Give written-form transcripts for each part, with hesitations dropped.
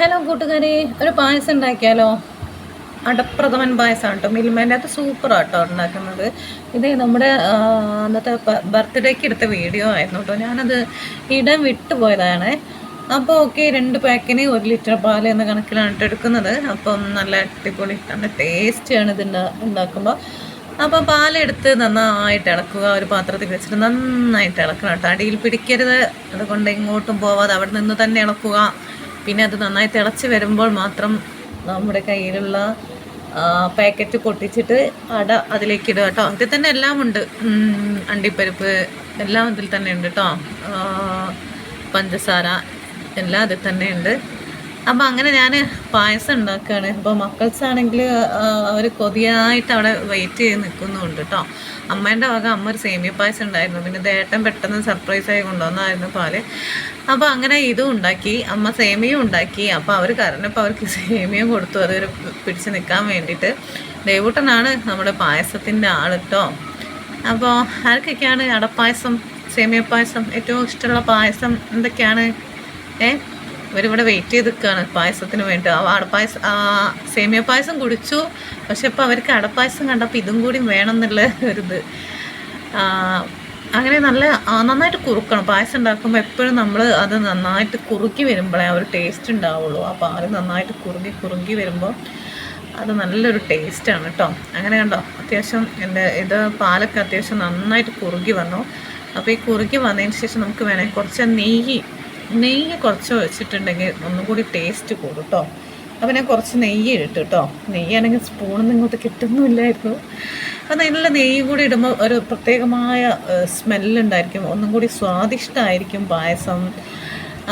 Hello കൂട്ടുകാരെ, ഒരു പായസം ഉണ്ടാക്കിയാലോ? അടപ്രഥമൻ പായസമാണ് കേട്ടോ. മിൽമേൻ്റെ അത് സൂപ്പറാട്ടോ ഉണ്ടാക്കുന്നത്. ഇത് നമ്മുടെ അന്നത്തെ ബർത്ത്ഡേക്ക് എടുത്ത വീഡിയോ ആയിരുന്നു കേട്ടോ. ഞാനത് ഇടാൻ വിട്ടുപോയതാണ്. അപ്പോൾ ഓക്കെ, 2 പാക്കിന് 1 ലിറ്റർ പാൽ എന്ന കണക്കിലാണ് എടുക്കുന്നത്. അപ്പം നല്ല അടിപൊളി നല്ല ടേസ്റ്റിയാണ് ഇത് ഉണ്ടാക്കുമ്പോൾ. അപ്പോൾ പാലെടുത്ത് നന്നായിട്ട് ഇളക്കുക. ഒരു പാത്രത്തിൽ വെച്ചിട്ട് നന്നായിട്ട് ഇളക്കണം കേട്ടോ. അടിയിൽ പിടിക്കരുത്. അതുകൊണ്ട് ഇങ്ങോട്ടും പോവാതെ അവിടെ നിന്ന് തന്നെ ഇളക്കുക. പിന്നെ അത് നന്നായി തിളച്ച് വരുമ്പോൾ മാത്രം നമ്മുടെ കയ്യിലുള്ള പാക്കറ്റ് പൊട്ടിച്ചിട്ട് അട അതിലേക്ക് ഇടുക കേട്ടോ. ഇതിൽ തന്നെ എല്ലാം ഉണ്ട്. അണ്ടിപ്പരിപ്പ് എല്ലാം ഇതിൽ തന്നെ ഉണ്ട് കേട്ടോ. പഞ്ചസാര എല്ലാം അതിൽ തന്നെ ഉണ്ട്. അപ്പോൾ അങ്ങനെ ഞാൻ പായസം ഉണ്ടാക്കുകയാണ്. അപ്പോൾ മക്കൾസാണെങ്കിൽ അവർ കൊതിയായിട്ട് അവിടെ വെയിറ്റ് ചെയ്ത് നിൽക്കുന്നുണ്ട് കേട്ടോ. അമ്മേൻ്റെ വക അമ്മ ഒരു സേമിയ പായസം ഉണ്ടായിരുന്നു. പിന്നെ ദേട്ടൻ പെട്ടെന്ന് സർപ്രൈസായി കൊണ്ടുവന്നായിരുന്നു പാല്. അപ്പോൾ അങ്ങനെ ഇതും ഉണ്ടാക്കി, അമ്മ സേമിയും ഉണ്ടാക്കി. അപ്പോൾ അവർ കരഞ്ഞപ്പോൾ അവർക്ക് സേമിയും കൊടുത്തു, അതൊരു പിടിച്ച് നിൽക്കാൻ വേണ്ടിയിട്ട്. ദേവൂട്ടനാണ് നമ്മുടെ പായസത്തിൻ്റെ ആൾ കേട്ടോ. അപ്പോൾ ആർക്കൊക്കെയാണ് അടപ്പായസം, സേമിയ പായസം ഏറ്റവും ഇഷ്ടമുള്ള പായസം എന്തൊക്കെയാണ്? ഇവരിവിടെ വെയിറ്റ് ചെയ്ത് നിൽക്കുകയാണ് പായസത്തിന് വേണ്ടി. അടപ്പായസം സേമിയ പായസം കുടിച്ചു, പക്ഷെ ഇപ്പോൾ അവർക്ക് അടപ്പായസം കണ്ടപ്പോൾ ഇതും കൂടി വേണം എന്നുള്ള ഒരിത്. അങ്ങനെ നന്നായിട്ട് കുറുക്കണം. പായസം ഉണ്ടാക്കുമ്പോൾ എപ്പോഴും നമ്മൾ അത് നന്നായിട്ട് കുറുക്കി വരുമ്പോഴേ ആ ഒരു ടേസ്റ്റ് ഉണ്ടാവുള്ളൂ. ആ പാല് നന്നായിട്ട് കുറുക്കി വരുമ്പോൾ അത് നല്ലൊരു ടേസ്റ്റാണ് കേട്ടോ. അങ്ങനെ കണ്ടോ, അത്യാവശ്യം ഇത് പാലൊക്കെ അത്യാവശ്യം നന്നായിട്ട് കുറുകി വന്നു. അപ്പോൾ ഈ കുറുകി വന്നതിന് ശേഷം നമുക്ക് വേണമെങ്കിൽ കുറച്ച് നെയ്യ് കുറച്ച് വെച്ചിട്ടുണ്ടെങ്കിൽ ഒന്നും കൂടി ടേസ്റ്റ് കൂടും കേട്ടോ. അപ്പോൾ ഞാൻ കുറച്ച് നെയ്യ് ഇട്ടു കേട്ടോ. നെയ്യാണെങ്കിൽ സ്പൂണൊന്നും ഇങ്ങോട്ട് കിട്ടുന്നുമില്ലായിരുന്നു. അപ്പോൾ നല്ല നെയ്യ് കൂടി ഇടുമ്പോൾ ഒരു പ്രത്യേകമായ സ്മെല്ലുണ്ടായിരിക്കും, ഒന്നും കൂടി സ്വാദിഷ്ടമായിരിക്കും പായസം.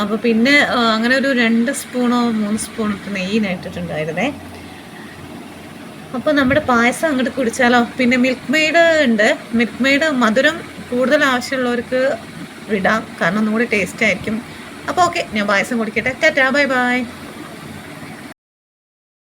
അപ്പോൾ പിന്നെ അങ്ങനെ ഒരു 2 സ്പൂണോ 3 സ്പൂണോ നെയ്യിനായിട്ടിട്ടുണ്ടായിരുന്നേ. അപ്പോൾ നമ്മുടെ പായസം അങ്ങോട്ട് കുടിച്ചാലോ. പിന്നെ മിൽക്ക് മെയ്ഡ് ഉണ്ട്. മിൽക്ക് മെയ്ഡ് മധുരം കൂടുതൽ ആവശ്യമുള്ളവർക്ക് ഇടാം, കാരണം ഒന്നും കൂടി ടേസ്റ്റ് ആയിരിക്കും. അപ്പോൾ ഓക്കെ, ഞാൻ പായസം കുടിക്കട്ടെ. Tata, bye by.